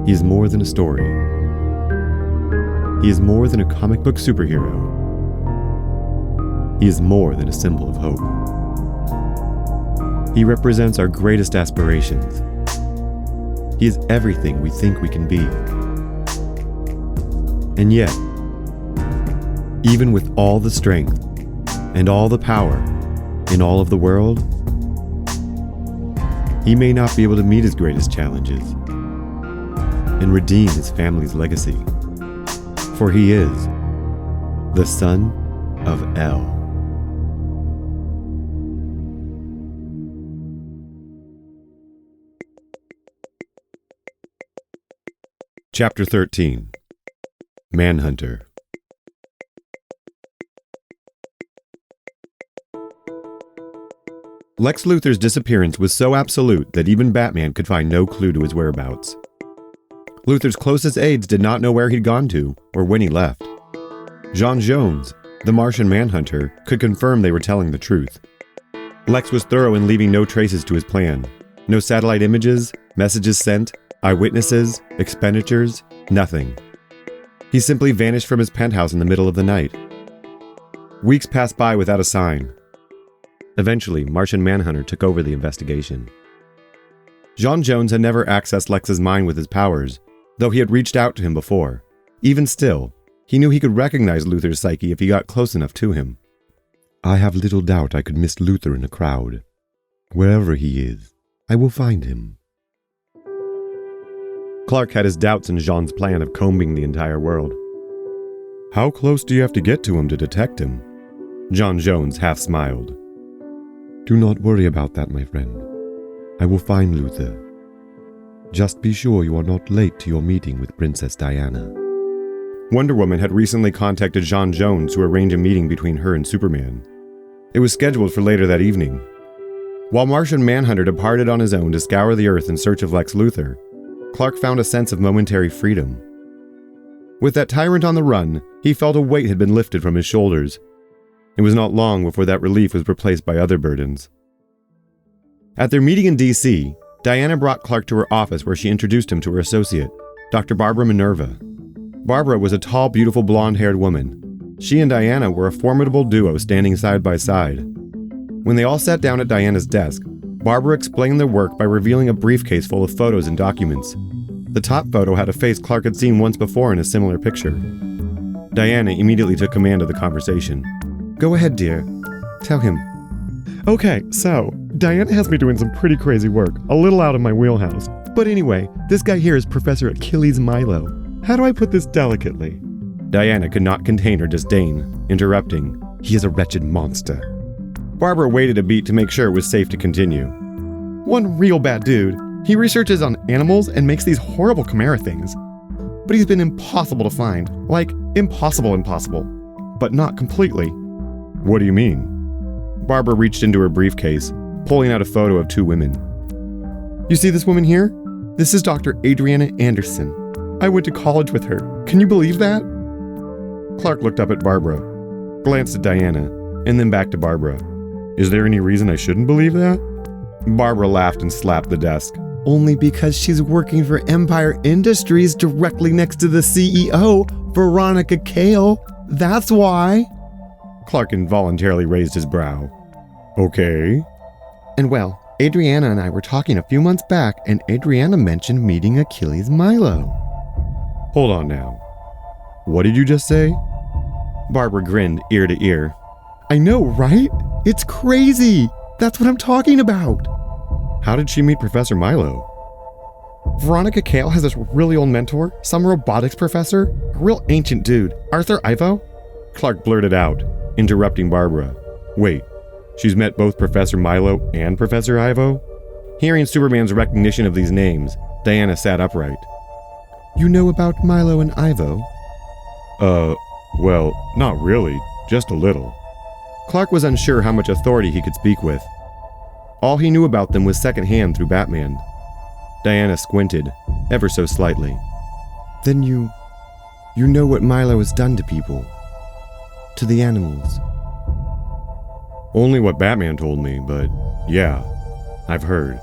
He is more than a story. He is more than a comic book superhero. He is more than a symbol of hope. He represents our greatest aspirations. He is everything we think we can be. And yet, even with all the strength and all the power in all of the world, he may not be able to meet his greatest challenges and redeem his family's legacy. For he is the son of El. Chapter 13. Manhunter. Lex Luthor's disappearance was so absolute that even Batman could find no clue to his whereabouts. Luthor's closest aides did not know where he'd gone to or when he left. J'onn J'onzz, the Martian Manhunter, could confirm they were telling the truth. Lex was thorough in leaving no traces to his plan. No satellite images, messages sent, eyewitnesses, expenditures, nothing. He simply vanished from his penthouse in the middle of the night. Weeks passed by without a sign. Eventually, Martian Manhunter took over the investigation. J'onn J'onzz had never accessed Lex's mind with his powers, though he had reached out to him before. Even still, he knew he could recognize Luthor's psyche if he got close enough to him. I have little doubt I could miss Luthor in a crowd. Wherever he is, I will find him. Clark had his doubts in J'onn's plan of combing the entire world. How close do you have to get to him to detect him? J'onn J'onzz half smiled. Do not worry about that, my friend. I will find Luthor. Just be sure you are not late to your meeting with Princess Diana. Wonder Woman had recently contacted J'onn J'onzz to arrange a meeting between her and Superman. It was scheduled for later that evening. While Martian Manhunter departed on his own to scour the earth in search of Lex Luthor, Clark found a sense of momentary freedom. With that tyrant on the run, he felt a weight had been lifted from his shoulders. It was not long before that relief was replaced by other burdens. At their meeting in D.C., Diana brought Clark to her office where she introduced him to her associate, Dr. Barbara Minerva. Barbara was a tall, beautiful blonde-haired woman. She and Diana were a formidable duo standing side by side. When they all sat down at Diana's desk, Barbara explained their work by revealing a briefcase full of photos and documents. The top photo had a face Clark had seen once before in a similar picture. Diana immediately took command of the conversation. Go ahead, dear. Tell him. Okay, so, Diana has me doing some pretty crazy work, a little out of my wheelhouse. But anyway, this guy here is Professor Achilles Milo. How do I put this delicately? Diana could not contain her disdain, interrupting. He is a wretched monster. Barbara waited a beat to make sure it was safe to continue. One real bad dude. He researches on animals and makes these horrible chimera things. But he's been impossible to find. Like, impossible. But not completely. What do you mean? Barbara reached into her briefcase, pulling out a photo of two women. You see this woman here? This is Dr. Ariana Anderson. I went to college with her. Can you believe that? Clark looked up at Barbara, glanced at Diana, and then back to Barbara. Is there any reason I shouldn't believe that? Barbara laughed and slapped the desk. Only because she's working for Empire Industries directly next to the CEO, Veronica Cale. That's why. Clark involuntarily raised his brow. Okay. And well, Adriana and I were talking a few months back, and Adriana mentioned meeting Achilles Milo. Hold on now. What did you just say? Barbara grinned ear to ear. I know, right? It's crazy. That's what I'm talking about. How did she meet Professor Milo? Veronica Cale has this really old mentor, some robotics professor, a real ancient dude, Arthur Ivo. Clark blurted out, interrupting Barbara. Wait, she's met both Professor Milo and Professor Ivo? Hearing Superman's recognition of these names, Diana sat upright. You know about Milo and Ivo? Well, not really, just a little. Clark was unsure how much authority he could speak with. All he knew about them was secondhand through Batman. Diana squinted, ever so slightly. Then you know what Milo has done to people? To the animals? Only what Batman told me, but yeah, I've heard.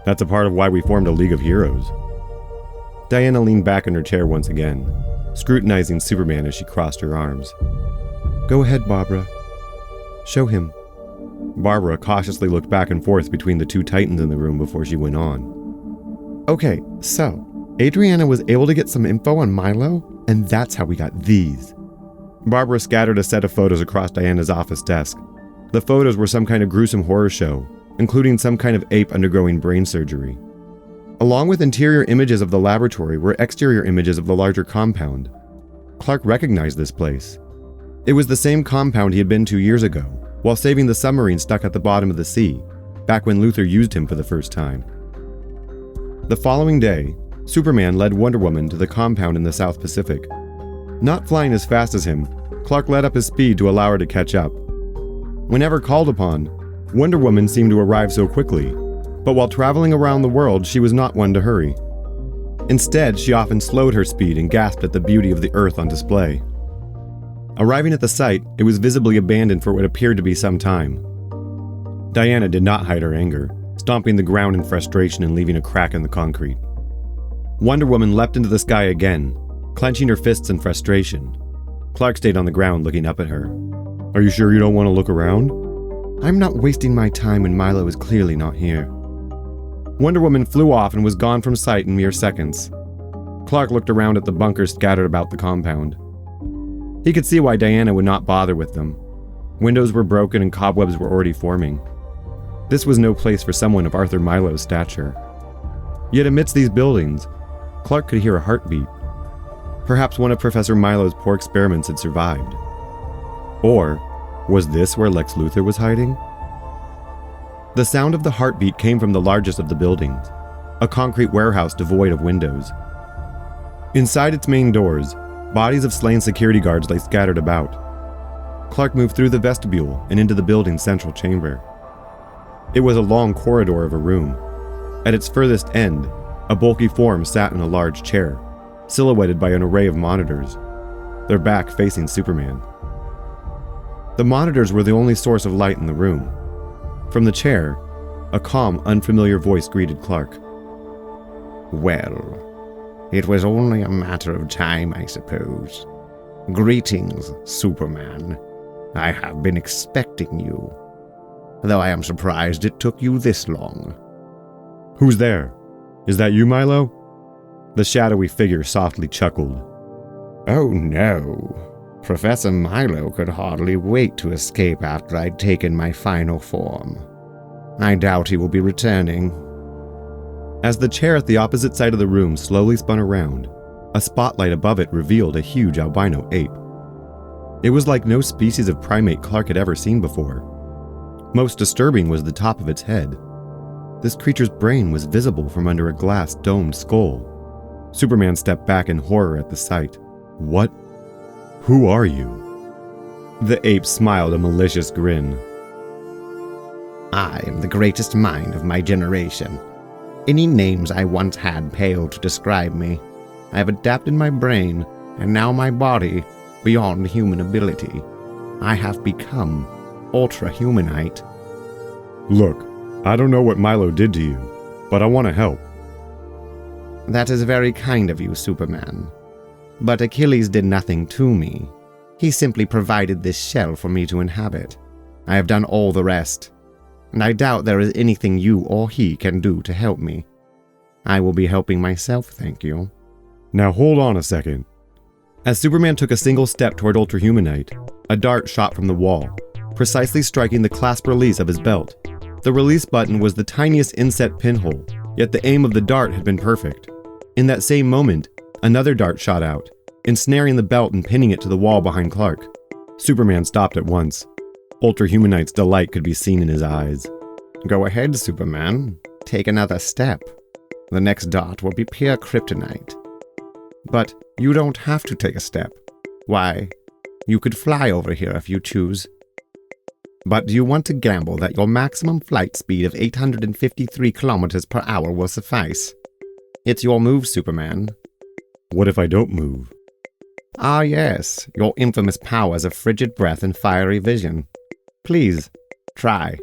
That's a part of why we formed a League of Heroes. Diana leaned back in her chair once again, scrutinizing Superman as she crossed her arms. Go ahead, Barbara. Show him. Barbara cautiously looked back and forth between the two titans in the room before she went on. Okay, so, Adriana was able to get some info on Milo, and that's how we got these. Barbara scattered a set of photos across Diana's office desk. The photos were some kind of gruesome horror show, including some kind of ape undergoing brain surgery. Along with interior images of the laboratory were exterior images of the larger compound. Clark recognized this place. It was the same compound he had been 2 years ago, while saving the submarine stuck at the bottom of the sea, back when Luthor used him for the first time. The following day, Superman led Wonder Woman to the compound in the South Pacific. Not flying as fast as him, Clark let up his speed to allow her to catch up. Whenever called upon, Wonder Woman seemed to arrive so quickly, but while traveling around the world, she was not one to hurry. Instead, she often slowed her speed and gasped at the beauty of the Earth on display. Arriving at the site, it was visibly abandoned for what appeared to be some time. Diana did not hide her anger, stomping the ground in frustration and leaving a crack in the concrete. Wonder Woman leapt into the sky again, clenching her fists in frustration. Clark stayed on the ground looking up at her. Are you sure you don't want to look around? I'm not wasting my time when Milo is clearly not here. Wonder Woman flew off and was gone from sight in mere seconds. Clark looked around at the bunkers scattered about the compound. He could see why Diana would not bother with them. Windows were broken and cobwebs were already forming. This was no place for someone of Arthur Milo's stature. Yet amidst these buildings, Clark could hear a heartbeat. Perhaps one of Professor Milo's poor experiments had survived. Or was this where Lex Luthor was hiding? The sound of the heartbeat came from the largest of the buildings, a concrete warehouse devoid of windows. Inside its main doors, bodies of slain security guards lay scattered about. Clark moved through the vestibule and into the building's central chamber. It was a long corridor of a room. At its furthest end, a bulky form sat in a large chair, silhouetted by an array of monitors, their back facing Superman. The monitors were the only source of light in the room. From the chair, a calm, unfamiliar voice greeted Clark. Well, it was only a matter of time, I suppose. Greetings, Superman. I have been expecting you, though I am surprised it took you this long. Who's there? Is that you, Milo? The shadowy figure softly chuckled. Oh no. Professor Milo could hardly wait to escape after I'd taken my final form. I doubt he will be returning. As the chair at the opposite side of the room slowly spun around, a spotlight above it revealed a huge albino ape. It was like no species of primate Clark had ever seen before. Most disturbing was the top of its head. This creature's brain was visible from under a glass domed skull. Superman stepped back in horror at the sight. What? Who are you? The ape smiled a malicious grin. I am the greatest mind of my generation. Any names I once had pale to describe me. I have adapted my brain, and now my body, beyond human ability. I have become Ultra-Humanite. Look, I don't know what Milo did to you, but I want to help. That is very kind of you, Superman. But Achilles did nothing to me. He simply provided this shell for me to inhabit. I have done all the rest, and I doubt there is anything you or he can do to help me. I will be helping myself, thank you. Now hold on a second. As Superman took a single step toward Ultra-Humanite, a dart shot from the wall, precisely striking the clasp release of his belt. The release button was the tiniest inset pinhole, yet the aim of the dart had been perfect. In that same moment, another dart shot out, ensnaring the belt and pinning it to the wall behind Clark. Superman stopped at once. Ultra-Humanite's delight could be seen in his eyes. Go ahead, Superman. Take another step. The next dart will be pure kryptonite. But you don't have to take a step. Why, you could fly over here if you choose. But do you want to gamble that your maximum flight speed of 853 kilometers per hour will suffice? It's your move, Superman. What if I don't move? Ah yes, your infamous powers of frigid breath and fiery vision. Please, try.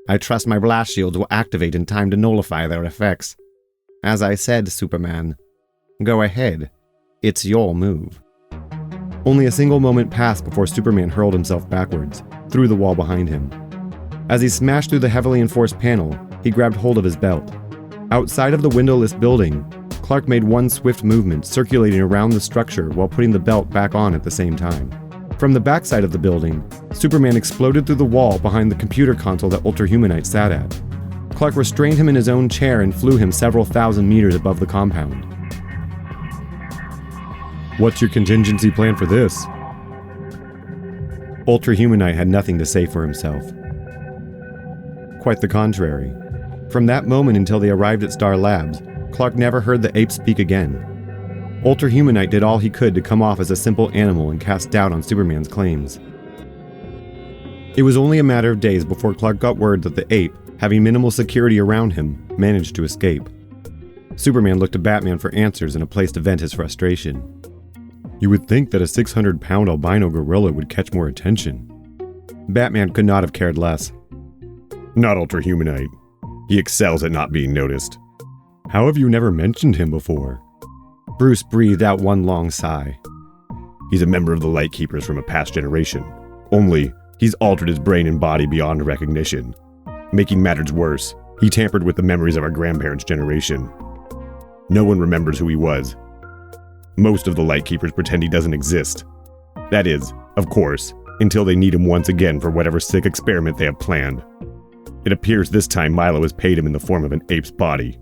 I trust my blast shields will activate in time to nullify their effects. As I said, Superman, Go ahead. It's your move. Only a single moment passed before Superman hurled himself backwards, through the wall behind him. As he smashed through the heavily enforced panel, he grabbed hold of his belt. Outside of the windowless building, Clark made one swift movement, circulating around the structure while putting the belt back on at the same time. From the backside of the building, Superman exploded through the wall behind the computer console that Ultra-Humanite sat at. Clark restrained him in his own chair and flew him several thousand meters above the compound. What's your contingency plan for this? Ultra-Humanite had nothing to say for himself. Quite the contrary. From that moment until they arrived at Star Labs, Clark never heard the ape speak again. Ultra-Humanite did all he could to come off as a simple animal and cast doubt on Superman's claims. It was only a matter of days before Clark got word that the ape, having minimal security around him, managed to escape. Superman looked to Batman for answers and a place to vent his frustration. You would think that a 600-pound albino gorilla would catch more attention. Batman could not have cared less. Not Ultra-Humanite. He excels at not being noticed. How have you never mentioned him before? Bruce breathed out one long sigh. He's a member of the Lightkeepers from a past generation. Only, he's altered his brain and body beyond recognition. Making matters worse, he tampered with the memories of our grandparents' generation. No one remembers who he was. Most of the Lightkeepers pretend he doesn't exist. That is, of course, until they need him once again for whatever sick experiment they have planned. It appears this time Milo has paid him in the form of an ape's body.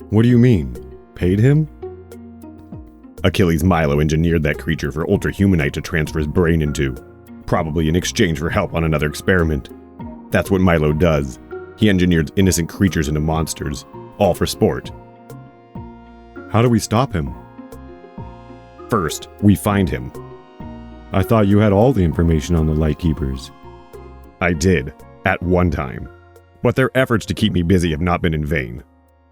What do you mean? Paid him? Achilles Milo engineered that creature for Ultra-Humanite to transfer his brain into, probably in exchange for help on another experiment. That's what Milo does. He engineers innocent creatures into monsters, all for sport. How do we stop him? First, we find him. I thought you had all the information on the Lightkeepers. I did, at one time. But their efforts to keep me busy have not been in vain.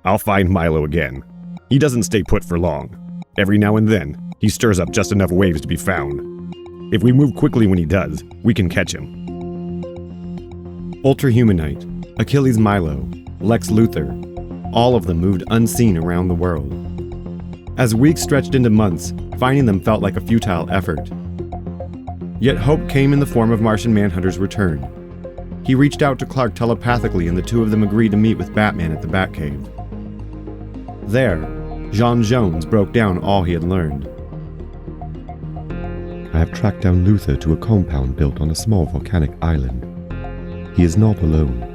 I'll find Milo again. He doesn't stay put for long. Every now and then, he stirs up just enough waves to be found. If we move quickly when he does, we can catch him. Ultra-Humanite, Achilles Milo, Lex Luthor, all of them moved unseen around the world. As weeks stretched into months, finding them felt like a futile effort. Yet hope came in the form of Martian Manhunter's return. He reached out to Clark telepathically and the two of them agreed to meet with Batman at the Batcave. There, J'onn J'onzz broke down all he had learned. I have tracked down Luthor to a compound built on a small volcanic island. He is not alone.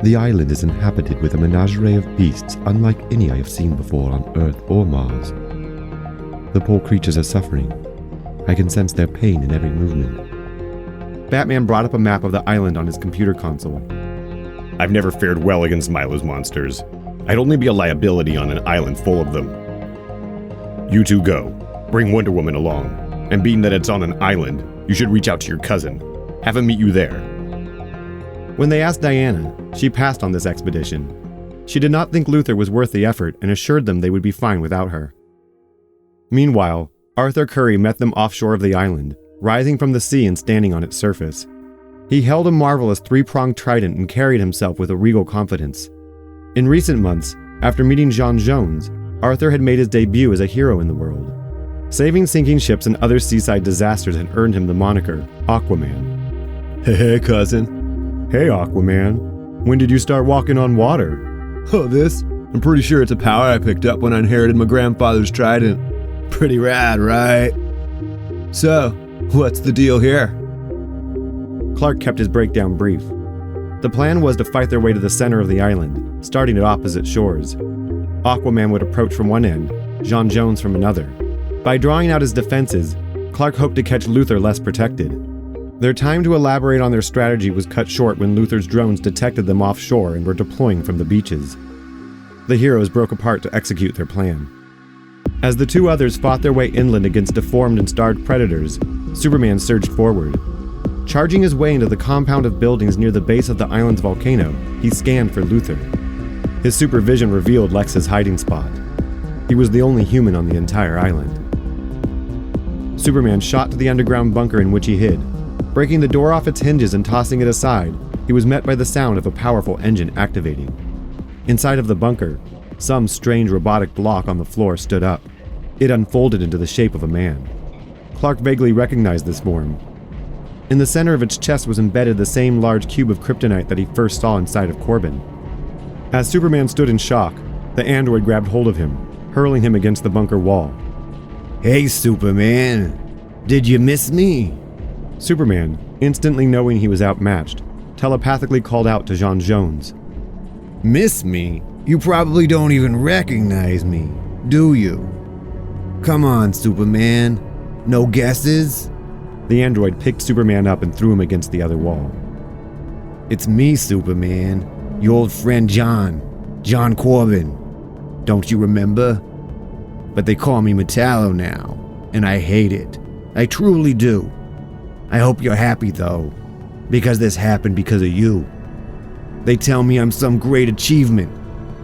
The island is inhabited with a menagerie of beasts unlike any I have seen before on Earth or Mars. The poor creatures are suffering. I can sense their pain in every movement. Batman brought up a map of the island on his computer console. I've never fared well against Milo's monsters. I'd only be a liability on an island full of them. You two go. Bring Wonder Woman along. And being that it's on an island, you should reach out to your cousin. Have him meet you there. When they asked Diana, she passed on this expedition. She did not think Luthor was worth the effort and assured them they would be fine without her. Meanwhile, Arthur Curry met them offshore of the island, rising from the sea and standing on its surface. He held a marvelous three-pronged trident and carried himself with a regal confidence. In recent months, after meeting J'onn J'onzz, Arthur had made his debut as a hero in the world. Saving sinking ships and other seaside disasters had earned him the moniker Aquaman. Hey, cousin. Hey, Aquaman. When did you start walking on water? Oh, this? I'm pretty sure it's a power I picked up when I inherited my grandfather's trident. Pretty rad, right? So, what's the deal here? Clark kept his breakdown brief. The plan was to fight their way to the center of the island, starting at opposite shores. Aquaman would approach from one end, J'onn J'onzz from another. By drawing out his defenses, Clark hoped to catch Luthor less protected. Their time to elaborate on their strategy was cut short when Luthor's drones detected them offshore and were deploying from the beaches. The heroes broke apart to execute their plan. As the two others fought their way inland against deformed and starved predators, Superman surged forward. Charging his way into the compound of buildings near the base of the island's volcano, he scanned for Luthor. His supervision revealed Lex's hiding spot. He was the only human on the entire island. Superman shot to the underground bunker in which he hid. Breaking the door off its hinges and tossing it aside, he was met by the sound of a powerful engine activating. Inside of the bunker, Some strange robotic block on the floor stood up. It unfolded into the shape of a man. Clark vaguely recognized this form. In the center of its chest was embedded the same large cube of kryptonite that he first saw inside of Corbin. As Superman stood in shock, the android grabbed hold of him, hurling him against the bunker wall. "Hey, Superman! Did you miss me?" Superman, instantly knowing he was outmatched, telepathically called out to J'onn J'onzz. "Miss me? You probably don't even recognize me, do you? Come on, Superman. No guesses?" The android picked Superman up and threw him against the other wall. "It's me, Superman. Your old friend John Corbin. Don't you remember? But they call me Metallo now, and I hate it. I truly do. I hope you're happy though, because this happened because of you. They tell me I'm some great achievement,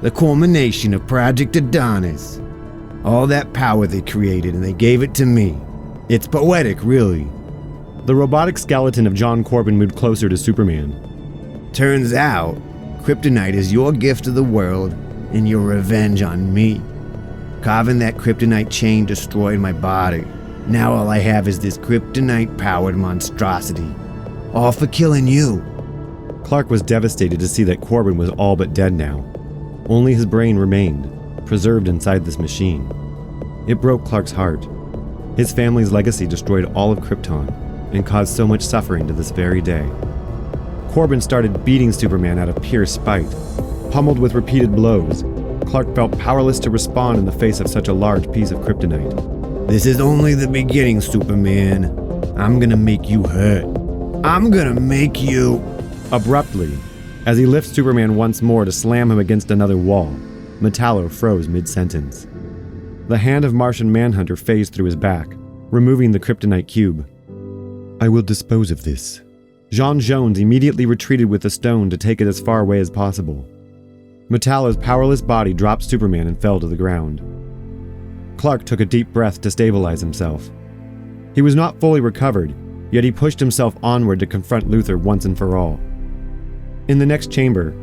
the culmination of Project Adonis. All that power they created and they gave it to me. It's poetic, really." The robotic skeleton of John Corbin moved closer to Superman. "Turns out, kryptonite is your gift to the world and your revenge on me. Carving that kryptonite chain destroyed my body. Now all I have is this kryptonite-powered monstrosity. All for killing you." Clark was devastated to see that Corbin was all but dead now. Only his brain remained, preserved inside this machine. It broke Clark's heart. His family's legacy destroyed all of Krypton and caused so much suffering to this very day. Corbin started beating Superman out of pure spite. Pummeled with repeated blows, Clark felt powerless to respond in the face of such a large piece of kryptonite. "This is only the beginning, Superman. I'm gonna make you hurt. I'm gonna make you..." Abruptly, as he lifts Superman once more to slam him against another wall, Metallo froze mid-sentence. The hand of Martian Manhunter phased through his back, removing the kryptonite cube. "I will dispose of this." J'onn J'onzz immediately retreated with the stone to take it as far away as possible. Metallo's powerless body dropped Superman and fell to the ground. Clark took a deep breath to stabilize himself. He was not fully recovered, yet he pushed himself onward to confront Luthor once and for all. In the next chamber,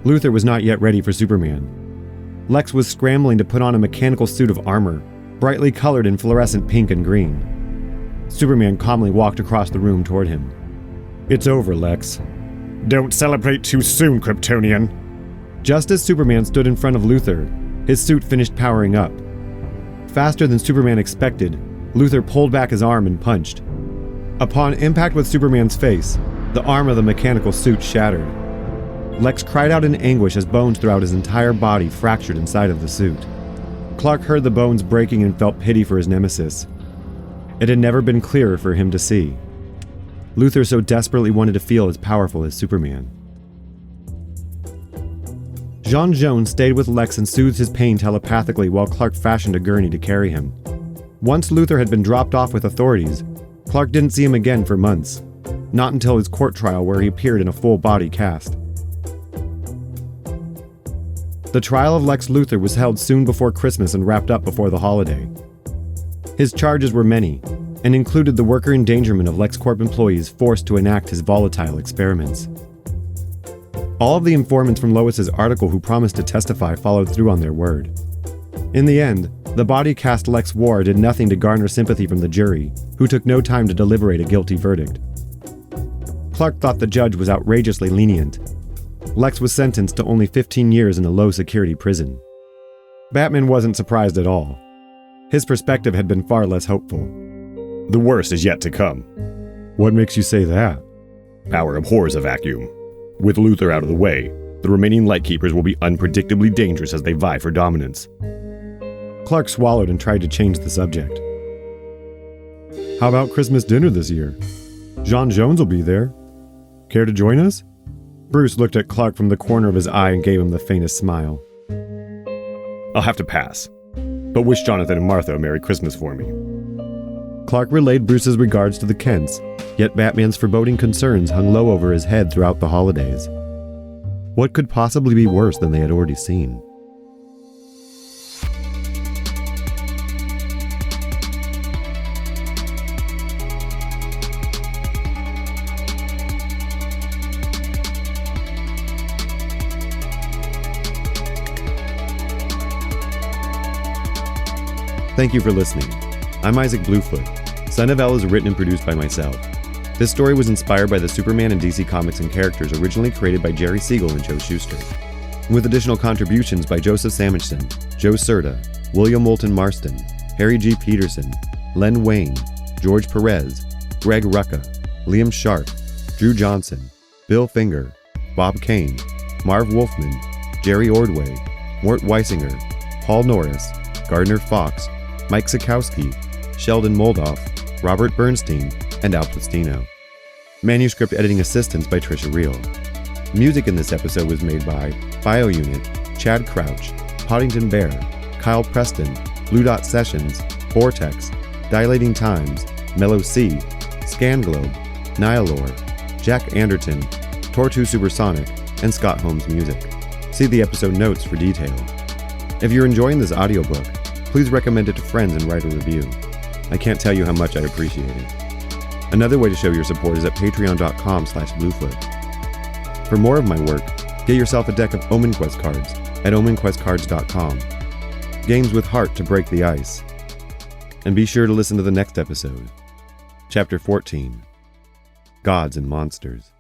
Luthor was not yet ready for Superman. Lex was scrambling to put on a mechanical suit of armor, brightly colored in fluorescent pink and green. Superman calmly walked across the room toward him. "It's over, Lex." Don't celebrate too soon, Kryptonian. Just as Superman stood in front of Luthor, his suit finished powering up. Faster than Superman expected, Luthor pulled back his arm and punched. Upon impact with Superman's face, the arm of the mechanical suit shattered. Lex cried out in anguish as bones throughout his entire body fractured inside of the suit. Clark heard the bones breaking and felt pity for his nemesis. It had never been clearer for him to see. Luthor so desperately wanted to feel as powerful as Superman. J'onn J'onzz stayed with Lex and soothed his pain telepathically while Clark fashioned a gurney to carry him. Once Luthor had been dropped off with authorities, Clark didn't see him again for months, not until his court trial where he appeared in a full-body cast. The trial of Lex Luthor was held soon before Christmas and wrapped up before the holiday. His charges were many, and included the worker endangerment of LexCorp employees forced to enact his volatile experiments. All of the informants from Lois's article who promised to testify followed through on their word. In the end, the body-cast Lex War did nothing to garner sympathy from the jury, who took no time to deliberate a guilty verdict. Clark thought the judge was outrageously lenient. Lex was sentenced to only 15 years in a low-security prison. Batman wasn't surprised at all. His perspective had been far less hopeful. The worst is yet to come. What makes you say that? Power abhors a vacuum. With Luthor out of the way, the remaining Lightkeepers will be unpredictably dangerous as they vie for dominance. Clark swallowed and tried to change the subject. How about Christmas dinner this year? J'onn J'onzz will be there. Care to join us? Bruce looked at Clark from the corner of his eye and gave him the faintest smile. I'll have to pass, but wish Jonathan and Martha a Merry Christmas for me. Clark relayed Bruce's regards to the Kents, yet Batman's foreboding concerns hung low over his head throughout the holidays. What could possibly be worse than they had already seen? Thank you for listening. I'm Isaac Bluefoot. Son of L is written and produced by myself. This story was inspired by the Superman and DC Comics and characters originally created by Jerry Siegel and Joe Shuster, with additional contributions by Joseph Samachson, Joe Certa, William Moulton Marsten, Harry G. Peterson, Len Wein, George Perez, Greg Rucka, Liam Sharp, Drew Johnson, Bill Finger, Bob Kane, Marv Wolfman, Jerry Ordway, Mort Weisinger, Paul Norris, Gardner Fox, Mike Sekowsky, Sheldon Moldoff, Robert Bernstein, and Al Plastino. Manuscript editing assistance by Trisha Reel. Music in this episode was made by BioUnit, Chad Crouch, Poddington Bear, Kyle Preston, Blue Dot Sessions, Vortex, Dilating Times, Mellow C, Scanglobe, Nihilor, Jack Anderton, Tortu Supersonic, and Scott Holmes Music. See the episode notes for details. If you're enjoying this audiobook, please recommend it to friends and write a review. I can't tell you how much I appreciate it. Another way to show your support is at patreon.com/bluefoot. For more of my work, get yourself a deck of Omen Quest cards at omenquestcards.com. Games with heart to break the ice. And be sure to listen to the next episode. Chapter 14. Gods and Monsters.